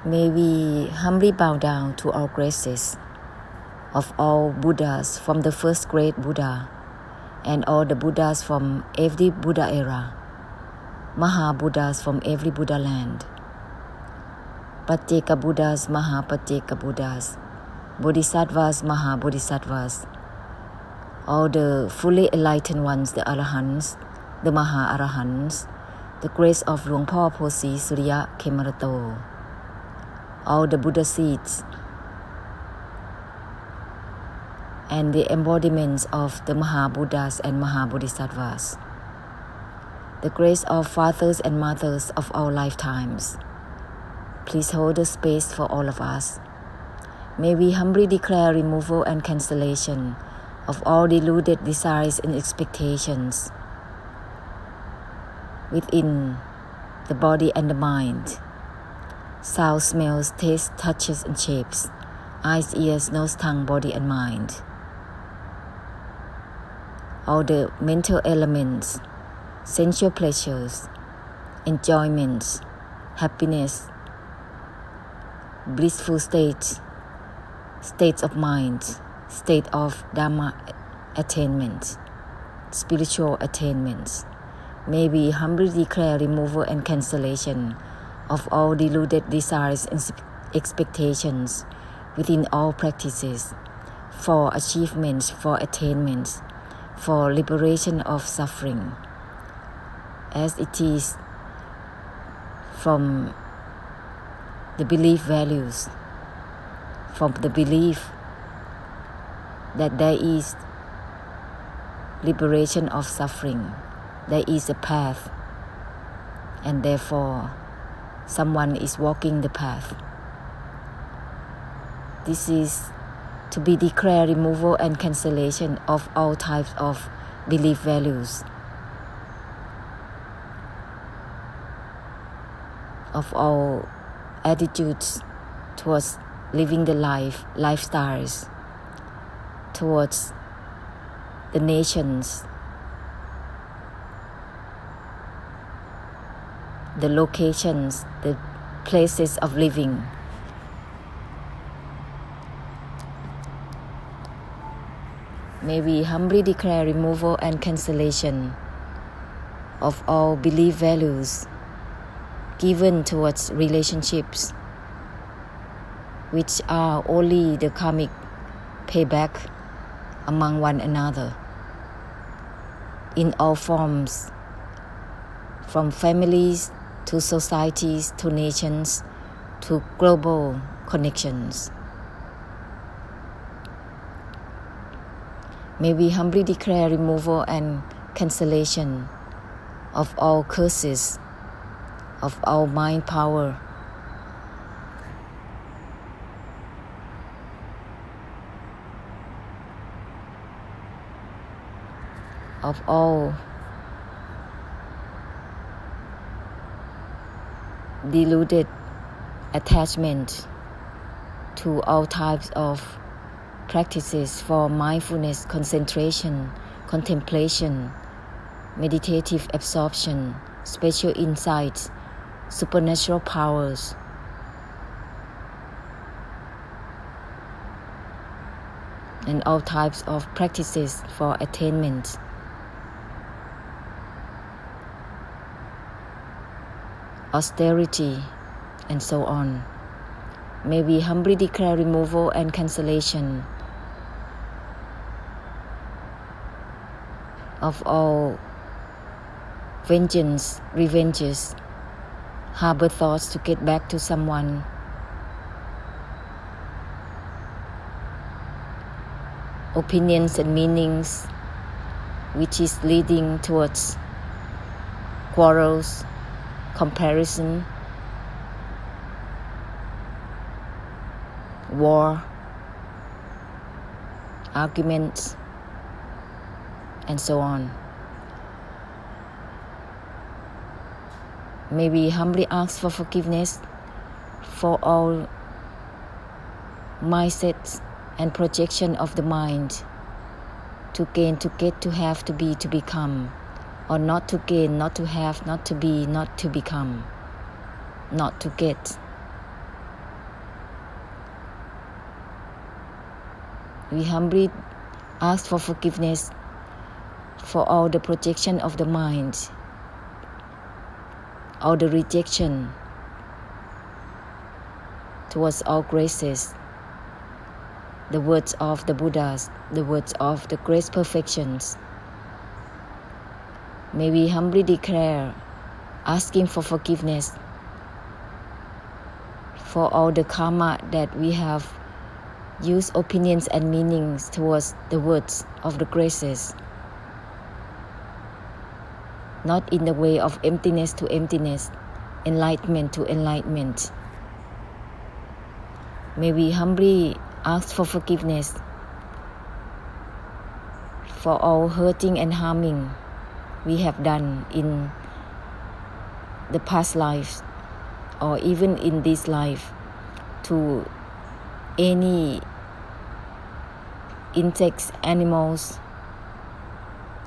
May we humbly bow down to all graces of all Buddhas from the first great Buddha and all the Buddhas from every Buddha era, Maha Buddhas from every Buddha land, Pacceka Buddhas, Maha Pacceka Buddhas, Bodhisattvas, Maha Bodhisattvas, all the fully enlightened ones, the Arahants, the Maha Arahants, the grace of Luang Por Posi Surya Khemarato, all the Buddha seeds, and the embodiments of the Maha Buddhas and Maha Bodhisattvas, the grace of fathers and mothers of all lifetimes. Please hold the space for all of us. May we humbly declare removal and cancellation of all deluded desires and expectations within the body and the mind. Sound, smells, taste, touches, and shapes. Eyes, ears, nose, tongue, body, and mind. All the mental elements, sensual pleasures, enjoyments, happiness, blissful states of mind, state of Dhamma attainment, spiritual attainments. May we humbly declare removal and cancellation of all deluded desires and expectations within all practices, for achievements, for attainments, for liberation of suffering, as it is from the belief values, from the belief that there is liberation of suffering, there is a path, and therefore someone is walking the path. This is to be declared removal and cancellation of all types of belief values, of all attitudes towards living the lifestyles, towards the nations, the locations, the places of living. May we humbly declare removal and cancellation of all belief values given towards relationships, which are only the karmic payback among one another in all forms, from families to societies to nations to global connections. May we humbly declare removal and cancellation of all curses, of all mind power, of all deluded attachment to all types of practices for mindfulness, concentration, contemplation, meditative absorption, spiritual insights, supernatural powers, and all types of practices for attainment. Austerity, and so on. May we humbly declare removal and cancellation of all vengeance, revenges, harbor thoughts to get back to someone, opinions and meanings which is leading towards quarrels, comparison, war, arguments, and so on. May we humbly ask for forgiveness for all mindsets and projection of the mind, to gain, to get, to have, to be, to become, or not to gain, not to have, not to be, not to become, not to get, We humbly ask for forgiveness for all the projection of the mind, all the rejection towards all graces, the words of the Buddhas, the words of the great perfections. May we humbly declare, asking for forgiveness for all the karma that we have used opinions and meanings towards the words of the graces, not in the way of emptiness to emptiness, enlightenment to enlightenment. May we humbly ask for forgiveness for all hurting and harming we have done in the past lives or even in this life to any insects, animals,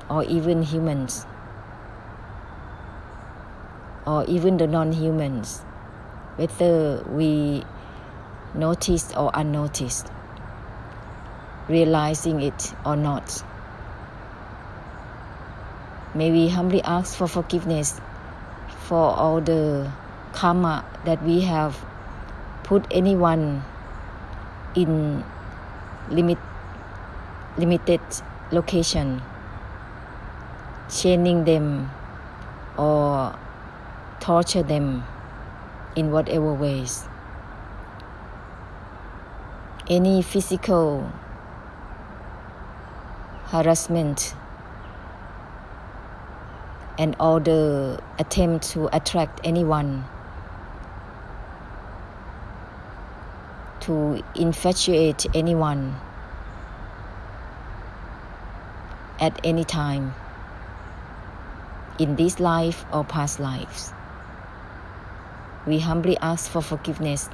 or even humans, or even the non-humans, whether we noticed or unnoticed, realizing it or not. May we humbly ask for forgiveness for all the karma that we have put anyone in limited location, chaining them or torture them in whatever ways. Any physical harassment and all the attempt to attract anyone, to infatuate anyone at any time in this life or past lives. We humbly ask for forgiveness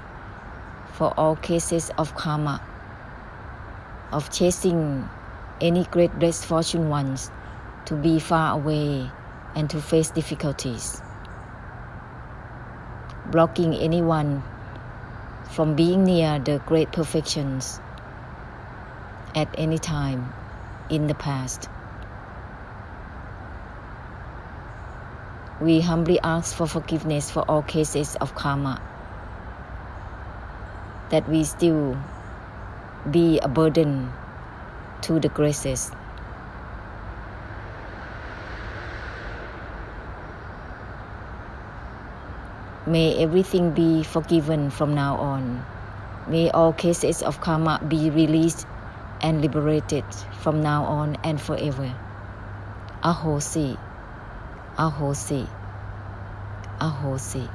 for all cases of karma, of chasing any great blessed fortune ones to be far away and to face difficulties, blocking anyone from being near the great perfections at any time in the past. We humbly ask for forgiveness for all cases of karma, that we still be a burden to the graces. May everything be forgiven from now on. May all cases of karma be released and liberated from now on and forever. Ahosi, Ahosi, Ahosi.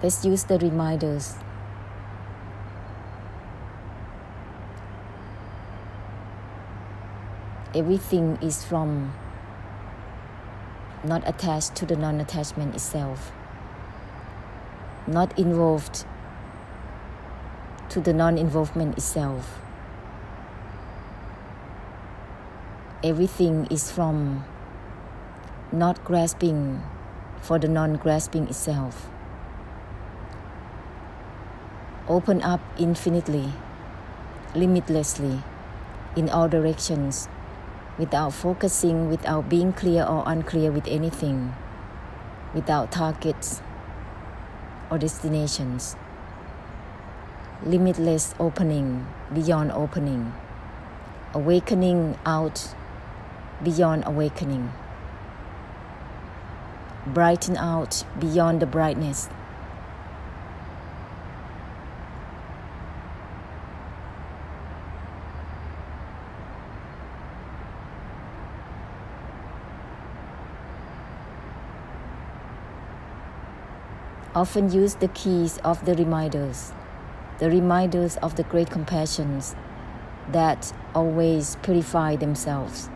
Let's use the reminders. Everything is from not attached to the non-attachment itself, not involved to the non-involvement itself. Everything is from not grasping for the non-grasping itself. Open up infinitely, limitlessly, in all directions, without focusing, without being clear or unclear with anything, without targets or destinations. Limitless opening, beyond opening. Awakening out, beyond awakening. Brighten out, beyond the brightness. Often use the keys of the reminders of the great compassions that always purify themselves.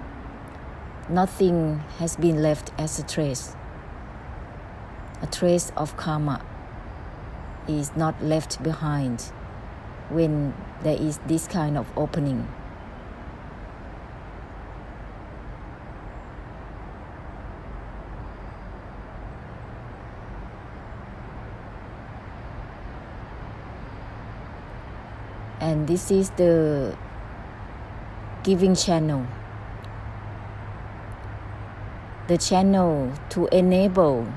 Nothing has been left as a trace. A trace of karma is not left behind when there is this kind of opening. And this is the giving channel. The channel to enable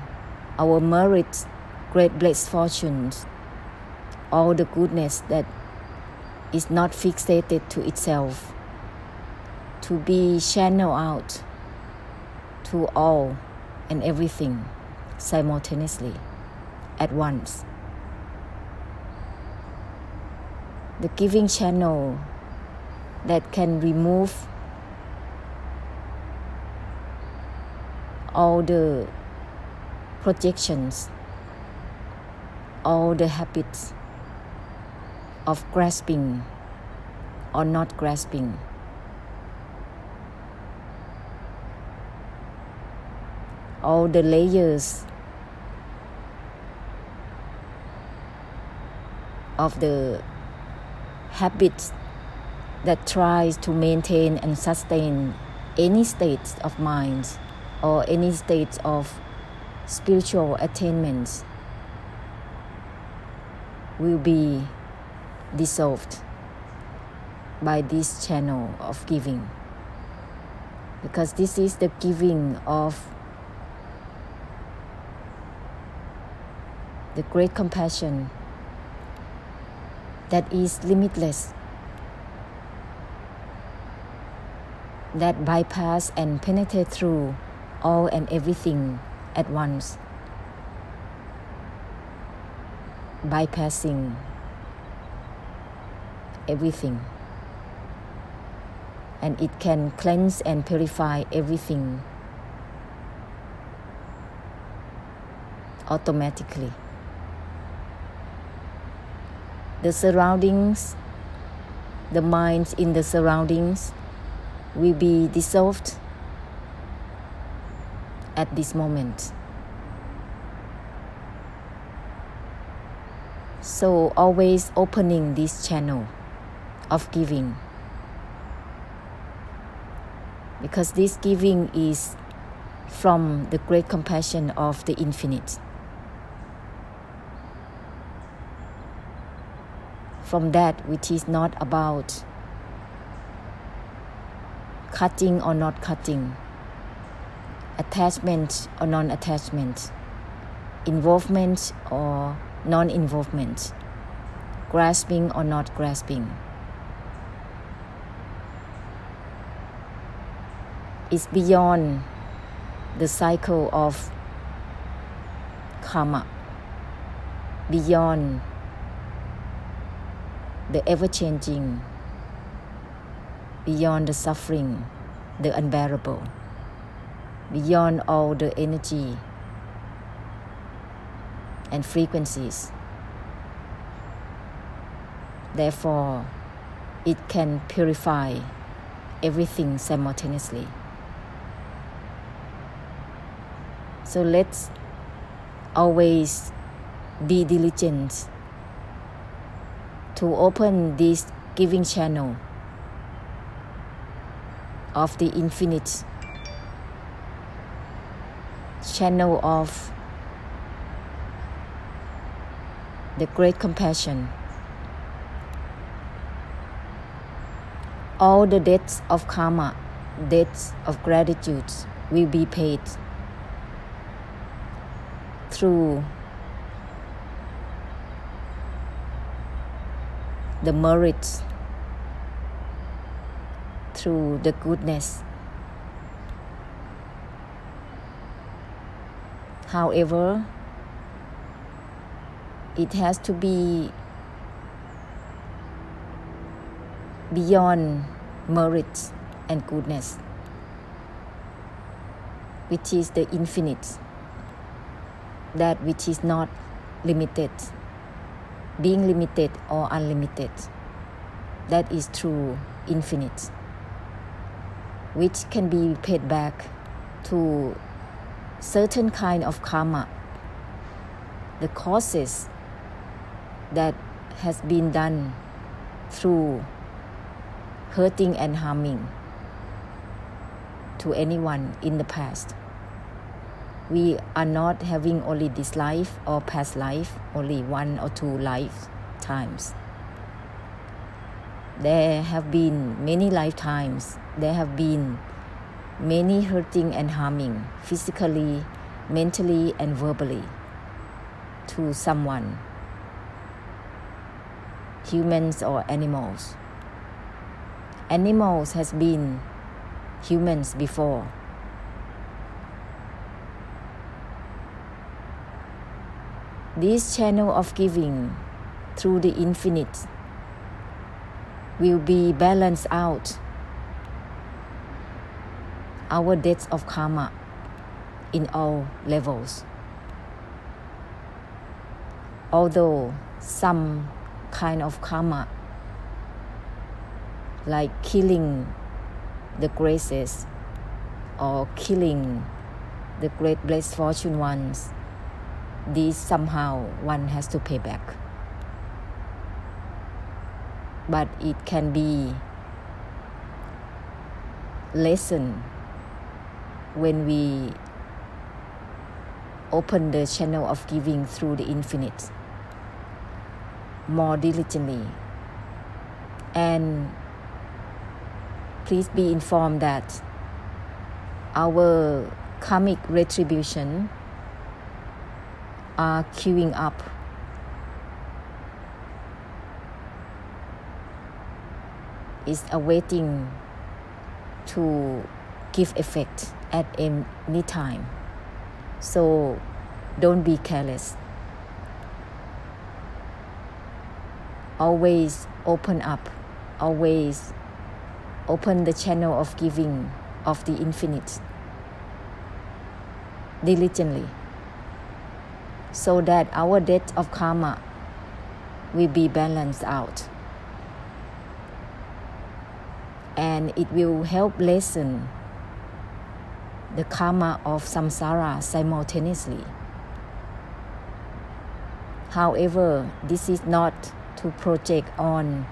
our merits, great blessed fortunes, all the goodness that is not fixated to itself, to be channeled out to all and everything simultaneously at once. The giving channel that can remove all the projections, all the habits of grasping or not grasping. All the layers of the habits that tries to maintain and sustain any state of mind or any state of spiritual attainments will be dissolved by this channel of giving, because this is the giving of the great compassion that is limitless, that bypass and penetrate through all and everything at once, bypassing everything, and it can cleanse and purify everything automatically. The surroundings, the minds in the surroundings will be dissolved at this moment. So always opening this channel of giving, because this giving is from the great compassion of the infinite, from that which is not about cutting or not cutting, attachment or non-attachment, involvement or non-involvement, grasping or not grasping. It's beyond the cycle of karma, beyond the ever-changing, beyond the suffering, the unbearable, beyond all the energy and frequencies. Therefore, it can purify everything simultaneously. So let's always be diligent to open this giving channel of the infinite, channel of the great compassion. All the debts of karma, debts of gratitude will be paid through the merits, through the goodness. However, it has to be beyond merit and goodness, which is the infinite, that which is not limited, being limited or unlimited. That is true infinite, which can be paid back to certain kind of karma, the causes that has been done through hurting and harming to anyone in the past. We are not having only this life or past life, only one or two lifetimes. There have been many lifetimes. There have been many hurting and harming, physically, mentally, and verbally, to someone, humans or animals. Animals has been humans before. This channel of giving through the infinite will be balanced out our debts of karma in all levels. Although some kind of karma, like killing the graces or killing the great blessed fortune ones, these somehow one has to pay back. But it can be lessened when we open the channel of giving through the infinite more diligently. And please be informed that our karmic retribution are queuing up. Is awaiting to give effect at any time. So don't be careless. Always open up. Always open the channel of giving of the infinite diligently, so that our debt of karma will be balanced out. And it will help lessen the karma of samsara simultaneously. However, this is not to project on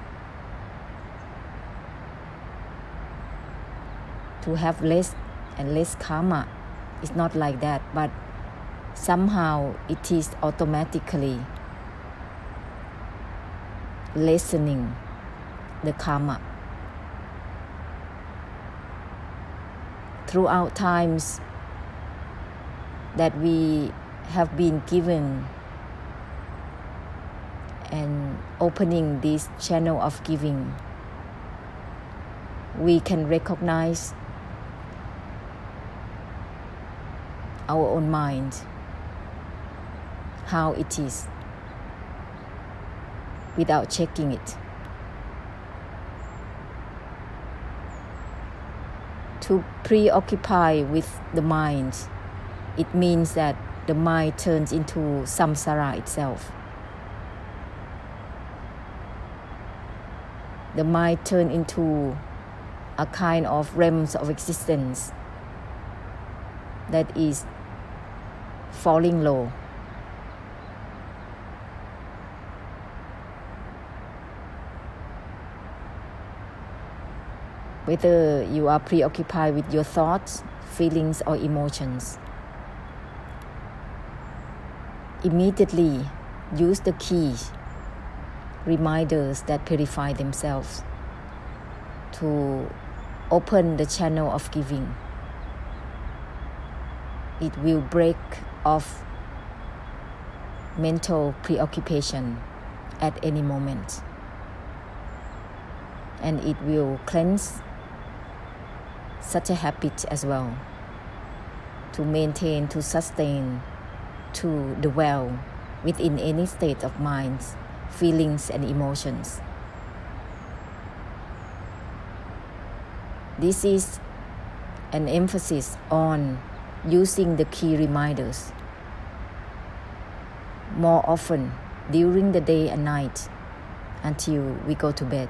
to have less and less karma. It's not like that, but somehow it is automatically lessening the karma. Throughout times that we have been given and opening this channel of giving, we can recognize our own mind, how it is, without checking it. To preoccupy with the mind, it means that the mind turns into samsara itself. The mind turns into a kind of realms of existence that is falling low. Whether you are preoccupied with your thoughts, feelings, or emotions, immediately use the keys, reminders that purify themselves, to open the channel of giving. It will break off mental preoccupation at any moment, and it will cleanse such a habit as well, to maintain, to sustain, to dwell within any state of mind, feelings, and emotions. This is an emphasis on using the key reminders more often during the day and night until we go to bed.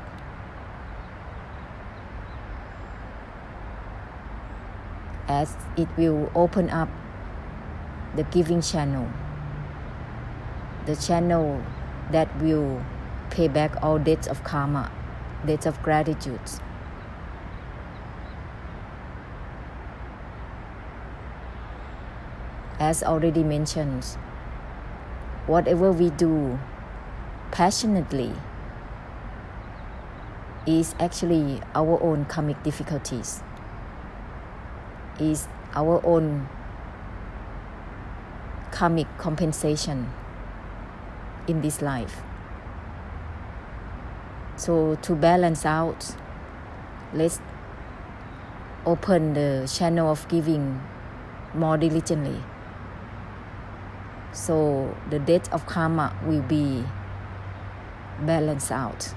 As it will open up the giving channel, the channel that will pay back all debts of karma, debts of gratitude. As already mentioned, whatever we do passionately is actually our own karmic difficulties, is our own karmic compensation in this life. So to balance out, let's open the channel of giving more diligently, so the debt of karma will be balanced out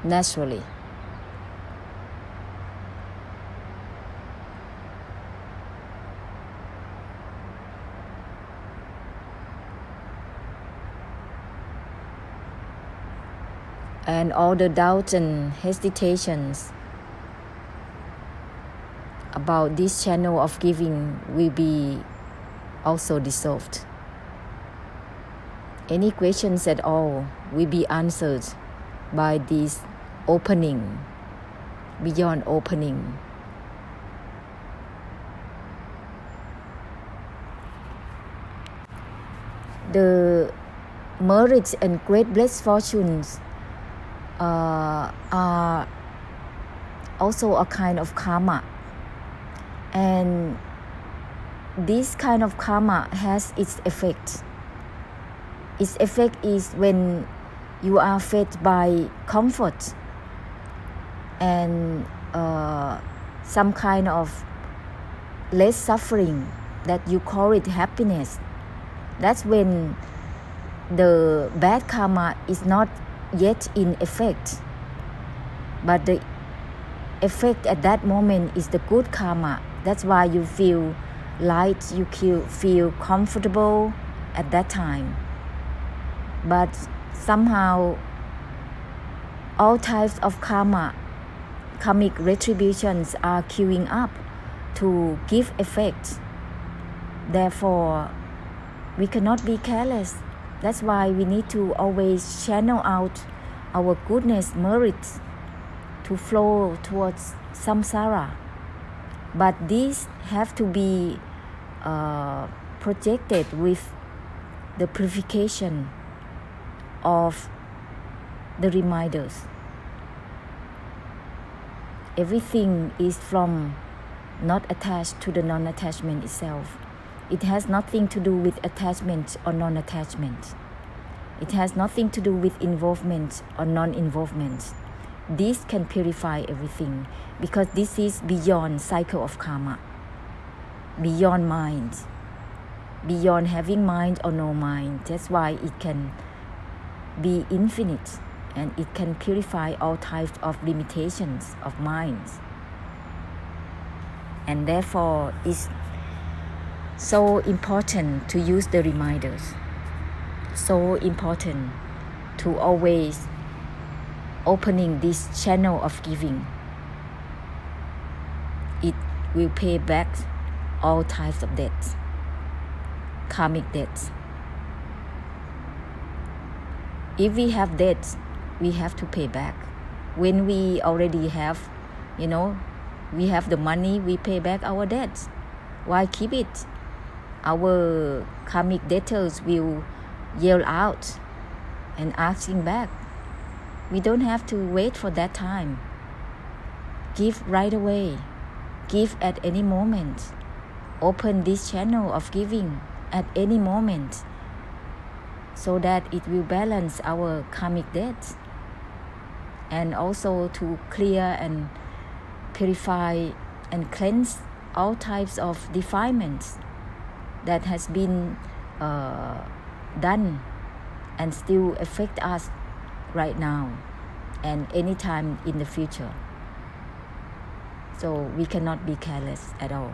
naturally. And all the doubts and hesitations about this channel of giving will be also dissolved. Any questions at all will be answered by this opening, beyond opening. The merits and great blessed fortunes are also a kind of karma, and this kind of karma has its effect. Its effect is when you are fed by comfort and some kind of less suffering, that you call it happiness. That's when the bad karma is not yet in effect, but the effect at that moment is the good karma. That's why you feel light, you feel comfortable at that time. But somehow all types of karmic retributions are queuing up to give effect. Therefore, we cannot be careless. That's why we need to always channel out our goodness, merits to flow towards samsara. But these have to be projected with the purification of the reminders. Everything is from not attached to the non-attachment itself. It has nothing to do with attachment or non-attachment. It has nothing to do with involvement or non-involvement. This can purify everything, because this is beyond cycle of karma, beyond mind, beyond having mind or no mind. That's why it can be infinite, and it can purify all types of limitations of minds. And therefore, it's so important to use the reminders. So important to always opening this channel of giving. It will pay back all types of debts, karmic debts. If we have debts, we have to pay back. When we already have, we have the money, we pay back our debts. Why keep it? Our karmic debtors will yell out and asking back. We don't have to wait for that time. Give right away. Give at any moment. Open this channel of giving at any moment, so that it will balance our karmic debts, and also to clear and purify and cleanse all types of defilements that has been done and still affect us right now and anytime in the future. So we cannot be careless at all.